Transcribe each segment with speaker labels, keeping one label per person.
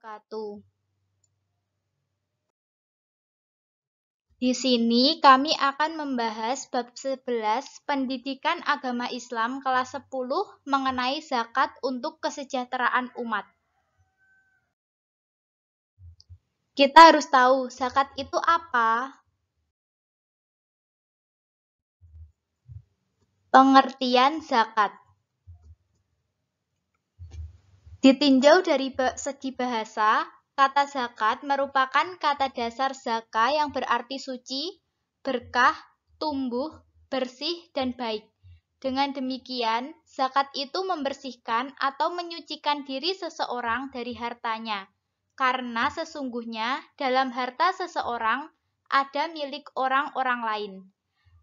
Speaker 1: wabarakatuh. Di sini kami akan membahas bab 11 Pendidikan Agama Islam kelas 10 mengenai zakat untuk kesejahteraan umat. Kita harus tahu zakat itu apa? Pengertian zakat. Ditinjau dari segi bahasa, kata zakat merupakan kata dasar zaka yang berarti suci, berkah, tumbuh, bersih, dan baik. Dengan demikian, zakat itu membersihkan atau menyucikan diri seseorang dari hartanya, karena sesungguhnya dalam harta seseorang ada milik orang-orang lain.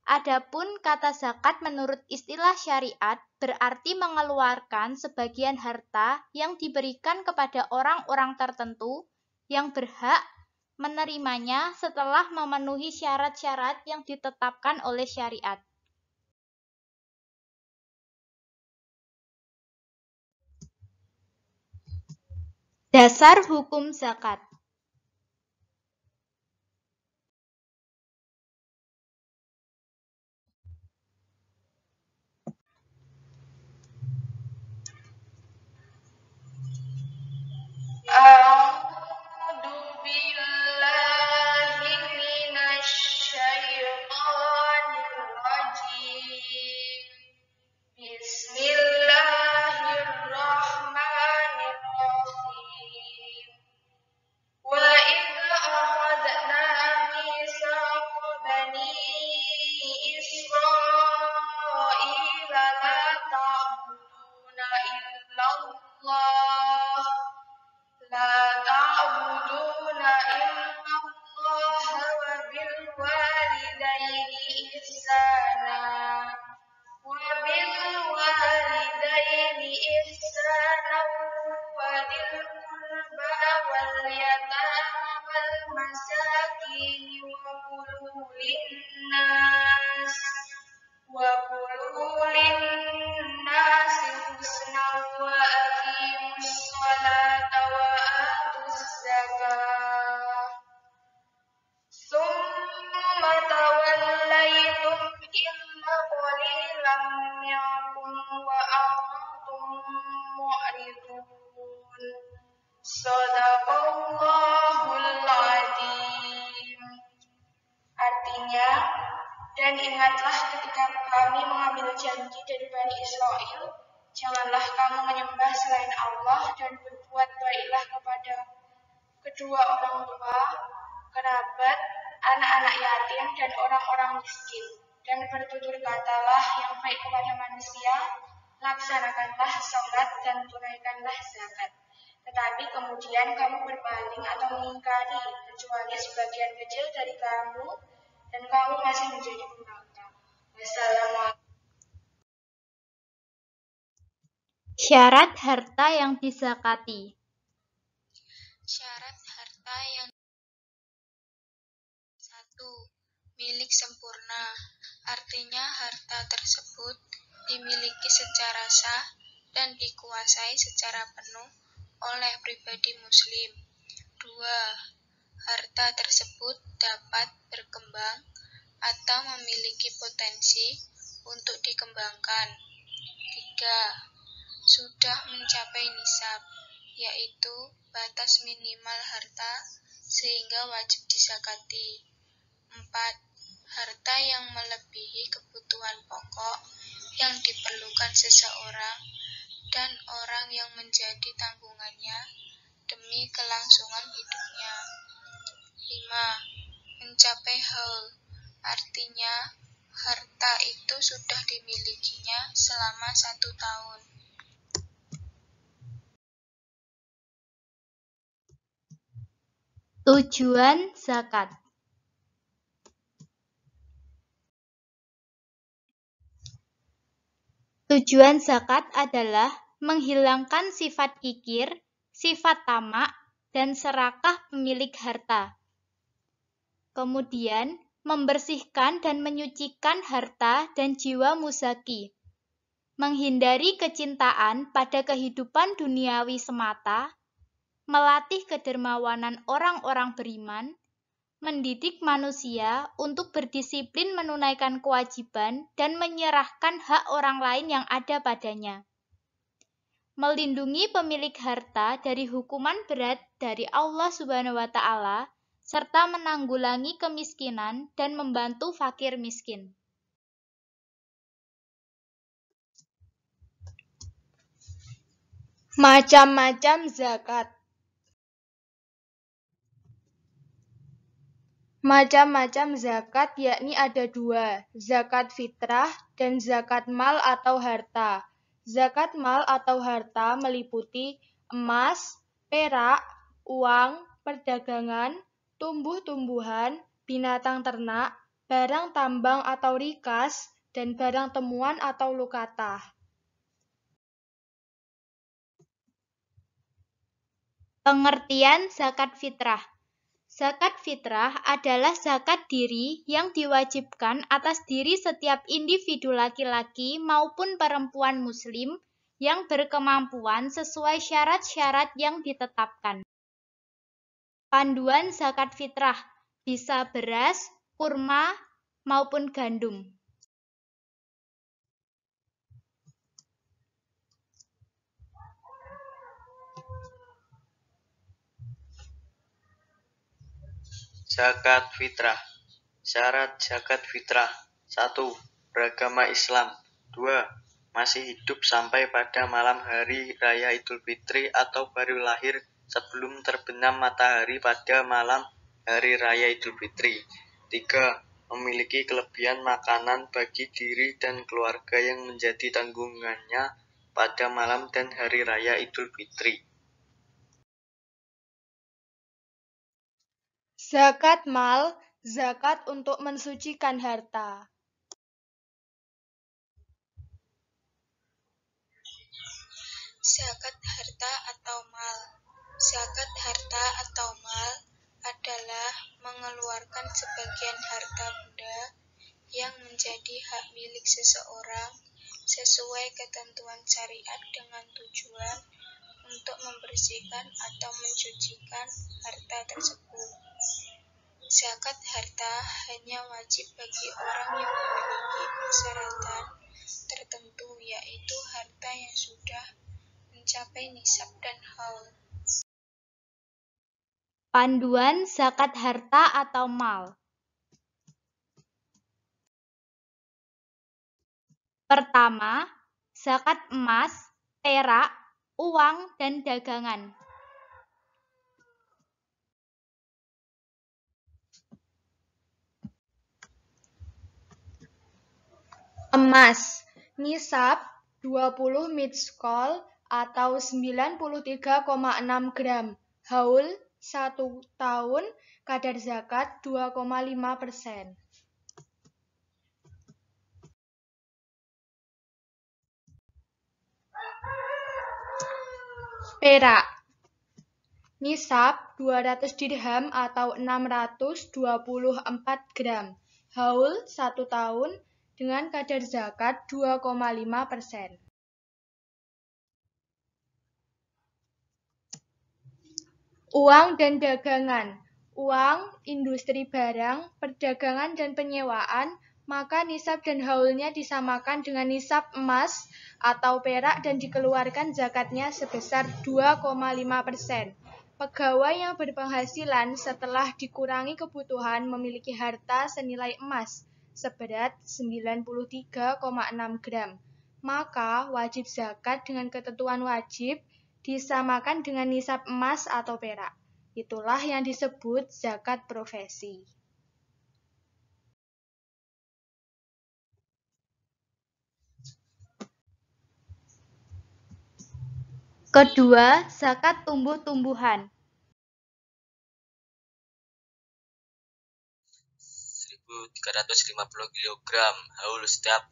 Speaker 1: Adapun kata zakat menurut istilah syariat berarti mengeluarkan sebagian harta yang diberikan kepada orang-orang tertentu yang berhak menerimanya setelah memenuhi syarat-syarat yang ditetapkan oleh syariat. Dasar hukum zakat.
Speaker 2: A'udzu billahi minasyaitonir rajim. Bismillahirrahmanirrahim. Wa idza akhadna mitsaqa bani Israila la ta'buduna illallah لا تعبدون إلا الله وبالوالدين إحسانا وذي القربى واليتامى والمساكين وقولوا للناس حسنا وأقيموا الصلاة وآتوا الزكاة ثم توليتم إلا قليلا منكم وأنتم معرضون صدق Allahul Adzim. Artinya, dan ingatlah ketika kami mengambil janji dari Bani Israel, janganlah kamu menyembah selain Allah dan berbuat baiklah kepada kedua orang tua, kerabat, anak-anak yatim, dan orang-orang miskin. Dan bertutur katalah yang baik kepada manusia, laksanakanlah sholat dan tunaikanlah zakat. Tetapi kemudian kamu berpaling atau mengingkari kecuali sebagian kecil dari kamu, dan kamu masih menjadi pembangkang. Wassalamualaikum.
Speaker 1: Syarat harta yang dizakati.
Speaker 3: Syarat harta yang 1. Milik sempurna. Artinya harta tersebut dimiliki secara sah dan dikuasai secara penuh oleh pribadi muslim. 2. Harta tersebut dapat berkembang atau memiliki potensi untuk dikembangkan. 3. Sudah mencapai nisab, yaitu batas minimal harta sehingga wajib dizakati. 4. Harta yang melebihi kebutuhan pokok yang diperlukan seseorang dan orang yang menjadi tanggungannya demi kelangsungan hidupnya. 5. Mencapai haul, artinya harta itu sudah dimilikinya selama 1 tahun.
Speaker 1: Tujuan zakat. Tujuan zakat adalah menghilangkan sifat kikir, sifat tamak, dan serakah pemilik harta. Kemudian, membersihkan dan menyucikan harta dan jiwa muzaki. Menghindari kecintaan pada kehidupan duniawi semata, melatih kedermawanan orang-orang beriman, mendidik manusia untuk berdisiplin menunaikan kewajiban dan menyerahkan hak orang lain yang ada padanya. Melindungi pemilik harta dari hukuman berat dari Allah Subhanahu wa Ta'ala, serta menanggulangi kemiskinan dan membantu fakir miskin.
Speaker 2: Macam-macam zakat. Macam-macam zakat yakni ada dua, zakat fitrah dan zakat mal atau harta. Zakat mal atau harta meliputi emas, perak, uang, perdagangan, tumbuh-tumbuhan, binatang ternak, barang tambang atau rikas, dan barang temuan atau lukatah.
Speaker 1: Pengertian zakat fitrah. Zakat fitrah adalah zakat diri yang diwajibkan atas diri setiap individu laki-laki maupun perempuan muslim yang berkemampuan sesuai syarat-syarat yang ditetapkan. Panduan zakat fitrah bisa beras, kurma, maupun gandum.
Speaker 4: Zakat fitrah. Syarat zakat fitrah: 1. Beragama Islam. 2. Masih hidup sampai pada malam hari raya Idul Fitri atau baru lahir sebelum terbenam matahari pada malam hari raya Idul Fitri. 3. Memiliki kelebihan makanan bagi diri dan keluarga yang menjadi tanggungannya pada malam dan hari raya Idul Fitri.
Speaker 2: Zakat mal, zakat untuk mensucikan harta.
Speaker 3: Zakat harta atau mal. Zakat harta atau mal adalah mengeluarkan sebagian harta benda yang menjadi hak milik seseorang sesuai ketentuan syariat dengan tujuan untuk membersihkan atau mensucikan harta tersebut. Zakat harta hanya wajib bagi orang yang memiliki persyaratan tertentu, yaitu harta yang sudah mencapai nisab dan haul.
Speaker 1: Panduan zakat harta atau mal. Pertama, zakat emas, perak, uang, dan dagangan.
Speaker 2: Emas, nisab 20 mitskol atau 93,6 gram. Haul 1 tahun, kadar zakat 2,5%. Perak, nisab 200 dirham atau 624 gram. Haul 1 tahun dengan kadar zakat 2,5%. Uang dan dagangan. Uang, industri barang, perdagangan dan penyewaan, maka nisab dan haulnya disamakan dengan nisab emas atau perak dan dikeluarkan zakatnya sebesar 2,5%. Pegawai yang berpenghasilan setelah dikurangi kebutuhan memiliki harta senilai emas seberat 93,6 gram. Maka wajib zakat dengan ketentuan wajib disamakan dengan nisab emas atau perak. Itulah yang disebut zakat profesi.
Speaker 1: Kedua, zakat tumbuh-tumbuhan.
Speaker 4: 1.350 kg haul setiap,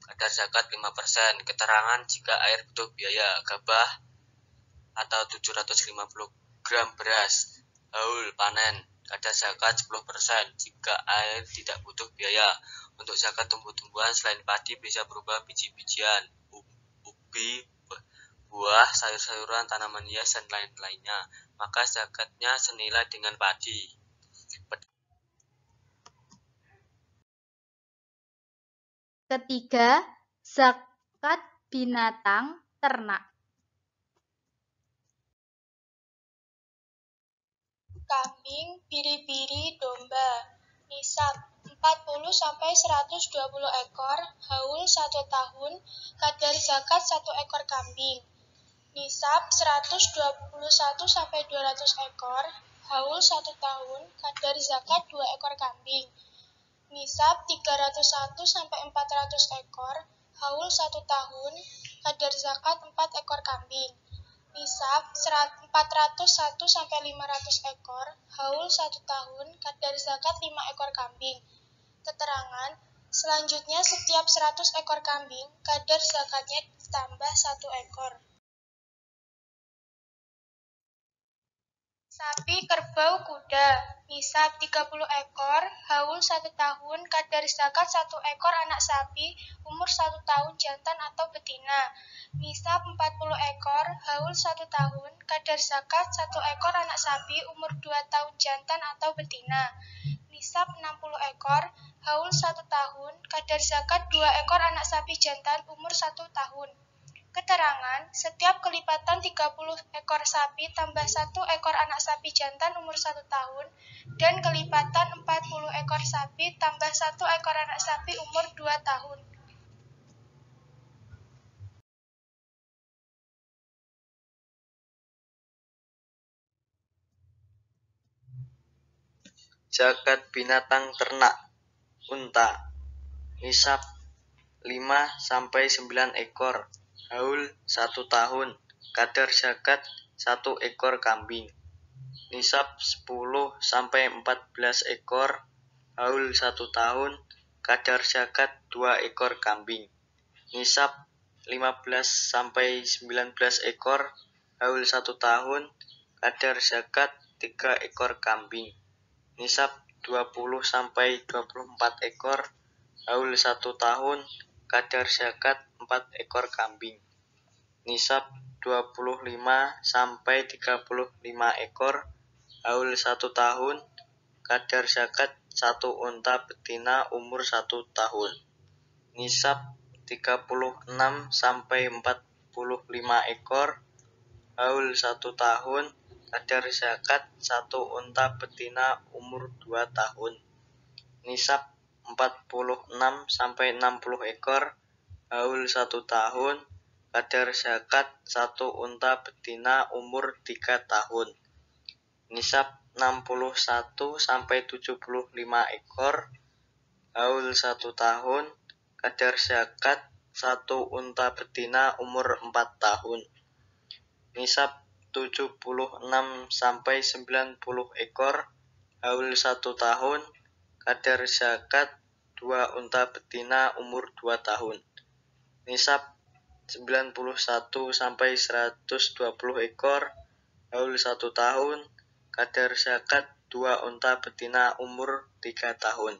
Speaker 4: kadar zakat 5%. Keterangan jika air butuh biaya: gabah atau 750 gram beras, haul panen, kadar zakat 10%. Jika air tidak butuh biaya. Untuk zakat tumbuh-tumbuhan selain padi bisa berupa biji-bijian, ubi,
Speaker 5: buah, sayur-sayuran, tanaman hias, dan lain-lainnya, maka zakatnya senilai dengan padi.
Speaker 1: Ketiga, zakat binatang ternak.
Speaker 3: Kambing, biri-biri, domba. Nisab 40-120 ekor, haul 1 tahun, kadar zakat 1 ekor kambing. Nisab 121-200 ekor, haul 1 tahun, kadar zakat 2 ekor kambing. Nisab 301-400 ekor, haul 1 tahun, kadar zakat 4 ekor kambing. Nisab 401-500 ekor, haul 1 tahun, kadar zakat 5 ekor kambing. Keterangan, selanjutnya setiap 100 ekor kambing, kadar zakatnya ditambah 1 ekor. Sapi, kerbau, kuda. Nisab 30 ekor, haul 1 tahun, kadar zakat 1 ekor anak sapi, umur 1 tahun jantan atau betina. Nisab 40 ekor, haul 1 tahun, kadar zakat 1 ekor anak sapi, umur 2 tahun jantan atau betina. Nisab 60 ekor, haul 1 tahun, kadar zakat 2 ekor anak sapi jantan, umur 1 tahun. Keterangan, setiap kelipatan 30 ekor sapi tambah 1 ekor anak sapi jantan umur 1 tahun, dan kelipatan 40 ekor sapi tambah 1 ekor anak sapi umur 2 tahun.
Speaker 4: Zakat binatang ternak unta. Nisab 5-9 ekor, haul 1 tahun, kadar zakat 1 ekor kambing. Nisab 10-14 ekor, haul 1 tahun, kadar zakat 2 ekor kambing. Nisab 15-19 ekor, haul 1 tahun, kadar zakat 3 ekor kambing. Nisab 20-24 ekor, haul 1 tahun, kadar zakat 4 ekor kambing. Nisab 25-35 ekor, haul 1 tahun, kadar zakat 1 unta betina umur 1 tahun. Nisab 36-45 ekor, haul 1 tahun, kadar zakat 1 unta betina umur 2 tahun. Nisab 46-60 ekor, haul 1 tahun, kadar zakat 1 unta betina umur 3 tahun. Nisab 61-75 ekor, haul 1 tahun, kadar zakat 1 unta betina umur 4 tahun. Nisab 76-90 ekor, haul 1 tahun, kadar zakat 2 unta betina umur 2 tahun. Nisab 91-120 ekor, haul 1 tahun, kadar zakat 2 unta betina umur 3 tahun.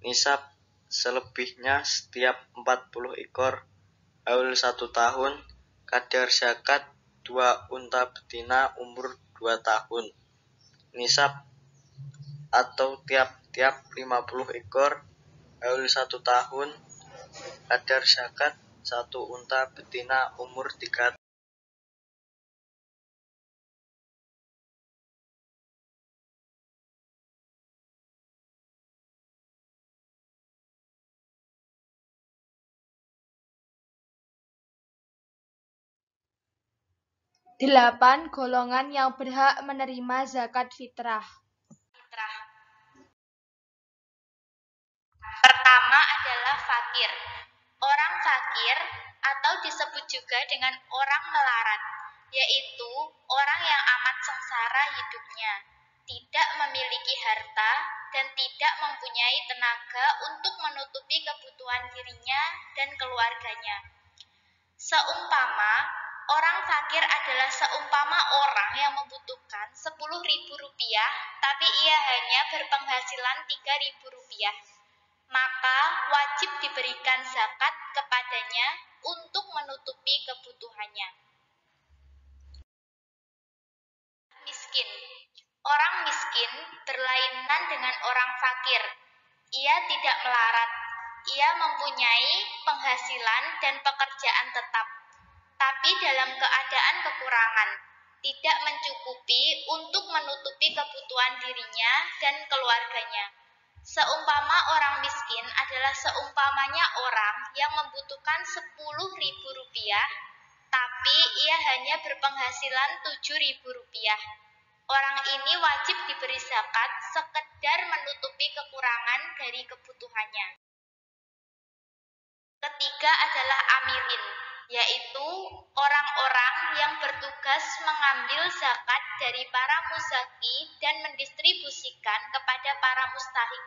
Speaker 4: Nisab selebihnya setiap 40 ekor, haul 1 tahun, kadar zakat 2 unta betina umur 2 tahun. Nisab atau tiap-tiap 50 ekor, haul 1 tahun, kadar zakat 1 unta betina umur 3 tahun.
Speaker 1: Delapan golongan yang berhak menerima zakat fitrah. Pertama adalah fakir. Orang fakir atau disebut juga dengan orang melarat, yaitu orang yang amat sengsara hidupnya, tidak memiliki harta dan tidak mempunyai tenaga untuk menutupi kebutuhan dirinya dan keluarganya. Seumpama orang fakir adalah seumpama orang yang membutuhkan 10.000 rupiah, tapi ia hanya berpenghasilan 3.000 rupiah. Maka wajib diberikan zakat kepadanya untuk menutupi kebutuhannya. miskin. Orang miskin berlainan dengan orang fakir. Ia tidak melarat. Ia mempunyai penghasilan dan pekerjaan tetap, tapi dalam keadaan kekurangan, tidak mencukupi untuk menutupi kebutuhan dirinya dan keluarganya. Seumpama orang miskin adalah seumpamanya orang yang membutuhkan 10.000 rupiah, tapi ia hanya berpenghasilan 7.000 rupiah. Orang ini wajib diberi zakat sekedar menutupi kekurangan dari kebutuhannya. Ketiga adalah amilin, yaitu orang-orang yang bertugas mengambil zakat dari para muzaki dan mendistribusikan kepada para mustahik.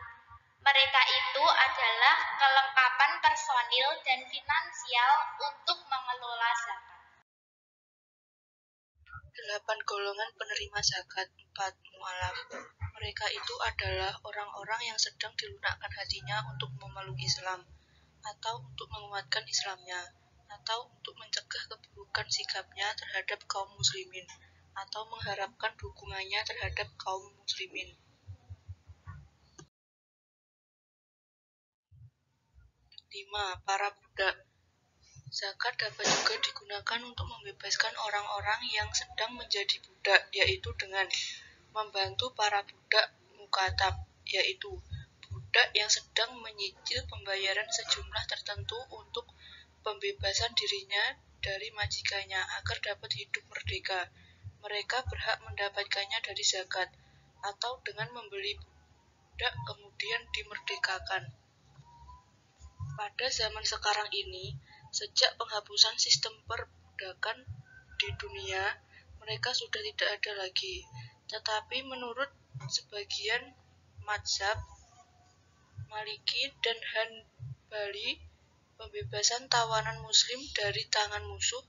Speaker 1: Mereka itu adalah kelengkapan personil dan finansial untuk mengelola zakat.
Speaker 2: 8 golongan penerima zakat. 4. Mu'alaf. Mereka itu adalah orang-orang yang sedang dilunakkan hatinya untuk memeluk Islam, atau untuk menguatkan Islamnya, atau untuk mencegah keburukan sikapnya terhadap kaum muslimin, atau mengharapkan dukungannya terhadap kaum muslimin. 5. Para budak. Zakat dapat juga digunakan untuk membebaskan orang-orang yang sedang menjadi budak, yaitu dengan membantu para budak mukatab, yaitu budak yang sedang menyicil pembayaran sejumlah tertentu untuk pembebasan dirinya dari majikannya agar dapat hidup merdeka. Mereka berhak mendapatkannya dari zakat, atau dengan membeli budak kemudian dimerdekakan. Pada zaman sekarang ini, sejak penghapusan sistem perbudakan di dunia, mereka sudah tidak ada lagi. Tetapi menurut sebagian mazhab Maliki dan Hanbali, pembebasan tawanan muslim dari tangan musuh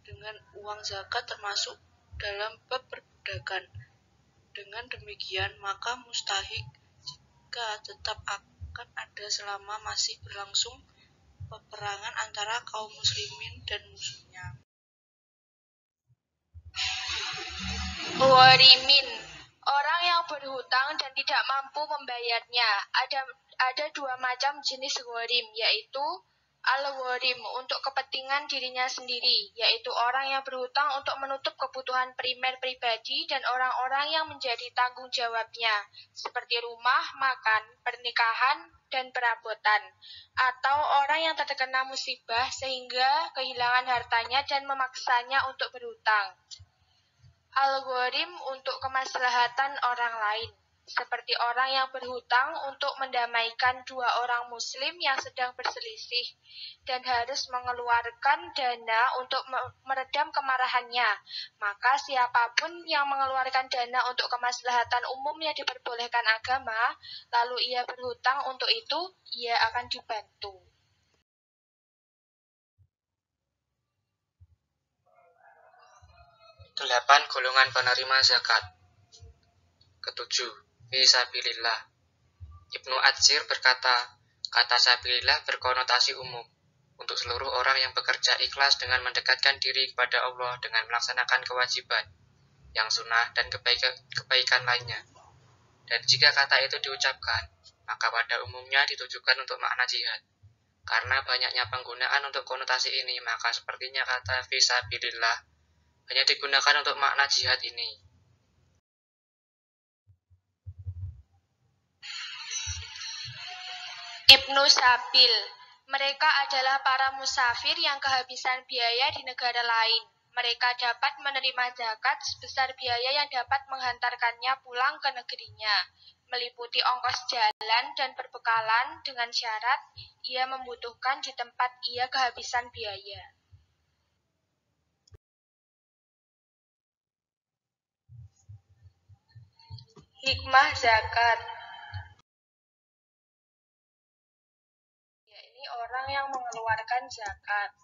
Speaker 2: dengan uang zakat termasuk dalam bab perbudakan. Dengan demikian, maka mustahik jika tetap akan ada selama masih berlangsung peperangan antara kaum muslimin dan musuhnya.
Speaker 3: Ghorimin, orang yang berhutang dan tidak mampu membayarnya. Ada dua macam jenis ghorim, yaitu al-ghorim untuk kepentingan dirinya sendiri, yaitu orang yang berhutang untuk menutup kebutuhan primer pribadi dan orang-orang yang menjadi tanggung jawabnya, seperti rumah, makan, pernikahan, dan perabotan, atau orang yang terkena musibah sehingga kehilangan hartanya dan memaksanya untuk berhutang. Al-ghorim untuk kemaslahatan orang lain, seperti orang yang berhutang untuk mendamaikan dua orang muslim yang sedang berselisih dan harus mengeluarkan dana untuk meredam kemarahannya. Maka siapapun yang mengeluarkan dana untuk kemaslahatan umum yang diperbolehkan agama, lalu ia berhutang untuk itu, ia akan dibantu.
Speaker 5: 8 golongan penerima zakat. Ketujuh, fisabilillah. Ibnu Atsir berkata, kata sabilillah berkonotasi umum untuk seluruh orang yang bekerja ikhlas dengan mendekatkan diri kepada Allah dengan melaksanakan kewajiban yang sunnah dan kebaikan lainnya. Dan jika kata itu diucapkan, maka pada umumnya ditujukan untuk makna jihad. Karena banyaknya penggunaan untuk konotasi ini, maka sepertinya kata fisabilillah hanya digunakan untuk makna jihad ini.
Speaker 3: Ibnu Sabil, mereka adalah para musafir yang kehabisan biaya di negara lain. Mereka dapat menerima zakat sebesar biaya yang dapat menghantarkannya pulang ke negerinya, meliputi ongkos jalan dan perbekalan dengan syarat ia membutuhkan di tempat ia kehabisan biaya. Hikmah zakat, yakni orang yang mengeluarkan zakat.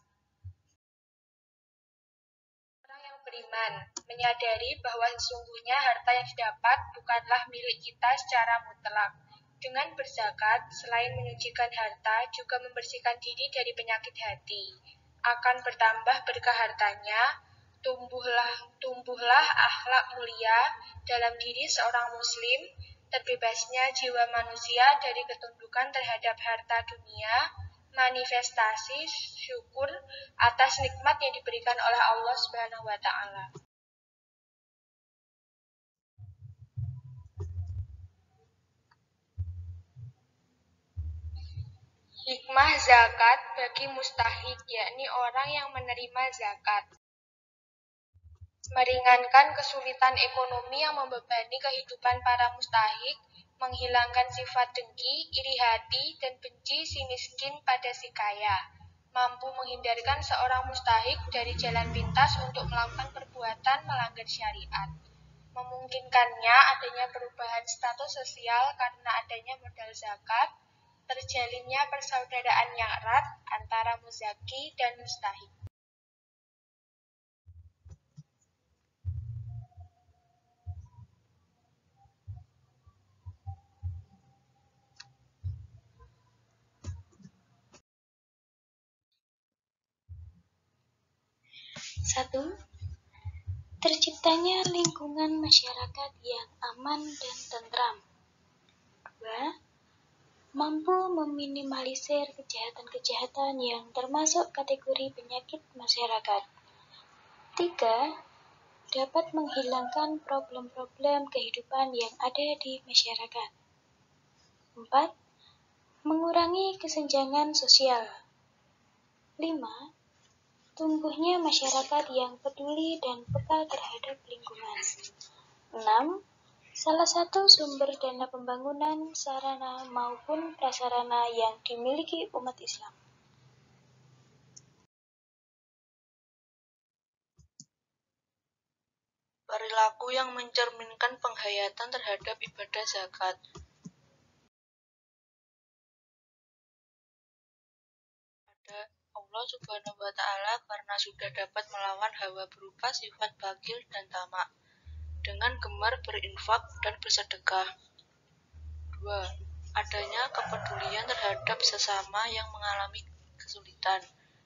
Speaker 3: Orang yang beriman menyadari bahwa sesungguhnya harta yang didapat bukanlah milik kita secara mutlak. Dengan berzakat, selain menyucikan harta, juga membersihkan diri dari penyakit hati. Akan bertambah berkah hartanya, Tumbuhlah akhlak mulia dalam diri seorang muslim, terbebasnya jiwa manusia dari ketundukan terhadap harta dunia, manifestasi syukur atas nikmat yang diberikan oleh Allah Subhanahu wa taala. Hikmah zakat bagi mustahik, yakni orang yang menerima zakat. Meringankan kesulitan ekonomi yang membebani kehidupan para mustahik, menghilangkan sifat dengki, iri hati, dan benci si miskin pada si kaya. Mampu menghindarkan seorang mustahik dari jalan pintas untuk melakukan perbuatan melanggar syariat. Memungkinkannya adanya perubahan status sosial karena adanya modal zakat, terjalinnya persaudaraan yang erat antara muzaki dan mustahik.
Speaker 6: Satu, terciptanya lingkungan masyarakat yang aman dan tentram. 2. Mampu meminimalisir kejahatan-kejahatan yang termasuk kategori penyakit masyarakat. 3. Dapat menghilangkan problem-problem kehidupan yang ada di masyarakat. 4. Mengurangi kesenjangan sosial. 5. Tumbuhnya masyarakat yang peduli dan peka terhadap lingkungan. 6. Salah satu sumber dana pembangunan sarana maupun prasarana yang dimiliki umat Islam.
Speaker 2: Perilaku yang mencerminkan penghayatan terhadap ibadah zakat. Pada Allah Subhanahu wa taala karena sudah dapat melawan hawa berupa sifat bakhil dan tamak dengan gemar berinfak dan bersedekah. 2. Adanya kepedulian terhadap sesama yang mengalami kesulitan,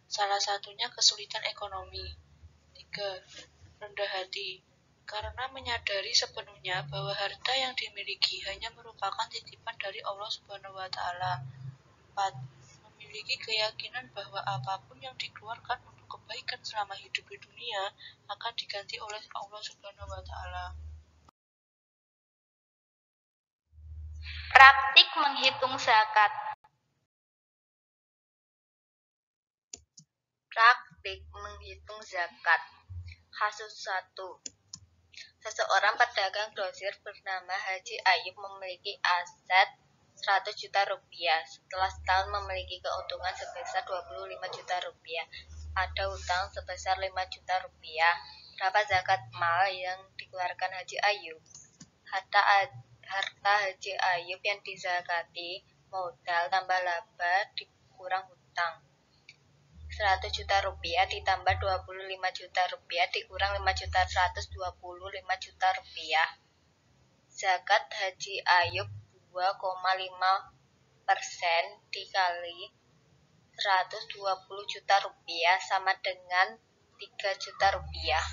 Speaker 2: salah satunya kesulitan ekonomi. 3. Rendah hati, karena menyadari sepenuhnya bahwa harta yang dimiliki hanya merupakan titipan dari Allah Subhanahu wa taala. 4. Memiliki keyakinan bahwa apapun yang dikeluarkan untuk kebaikan selama hidup di dunia akan diganti oleh Allah Subhanahu wa taala.
Speaker 1: Praktik menghitung zakat. Praktik menghitung zakat. Kasus 1. Seseorang pedagang grosir bernama Haji Ayub memiliki aset 100 juta rupiah. Setelah setahun memiliki keuntungan sebesar 25 juta rupiah. Ada utang sebesar 5 juta rupiah. Berapa zakat mal yang dikeluarkan Haji Ayub? Harta Haji Ayub yang dizakati modal tambah laba dikurang hutang. 100 juta rupiah ditambah 25 juta rupiah dikurang 5.125 juta rupiah. Zakat Haji Ayub 2,5% dikali 120 juta rupiah sama dengan 3 juta rupiah.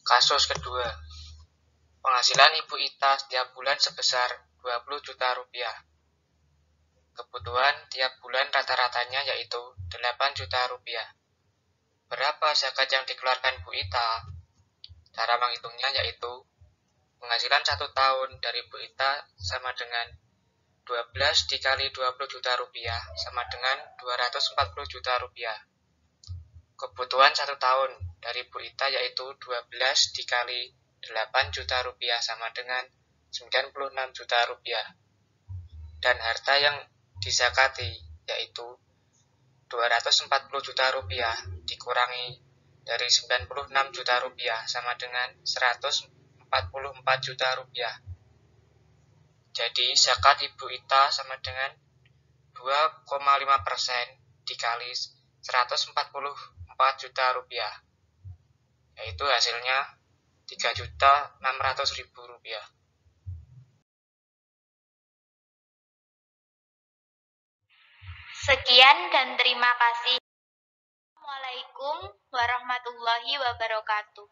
Speaker 5: Kasus kedua. Penghasilan Ibu Ita setiap bulan sebesar 20 juta rupiah. Kebutuhan tiap bulan rata-ratanya yaitu 8 juta rupiah. Berapa zakat yang dikeluarkan Bu Ita? Cara menghitungnya yaitu penghasilan 1 tahun dari Bu Ita sama dengan 12 dikali 20 juta rupiah sama dengan 240 juta rupiah. Kebutuhan 1 tahun dari Bu Ita yaitu 12 dikali 8 juta rupiah sama dengan 96 juta rupiah. Dan harta yang dizakati yaitu 240 juta rupiah dikurangi dari 96 juta rupiah sama dengan 144 juta rupiah. Jadi zakat Ibu Ita sama dengan 2,5% dikali 144 juta rupiah, yaitu hasilnya 3.600.000 rupiah.
Speaker 1: Sekian Sekian dan terima kasih. Assalamualaikum warahmatullahi wabarakatuh.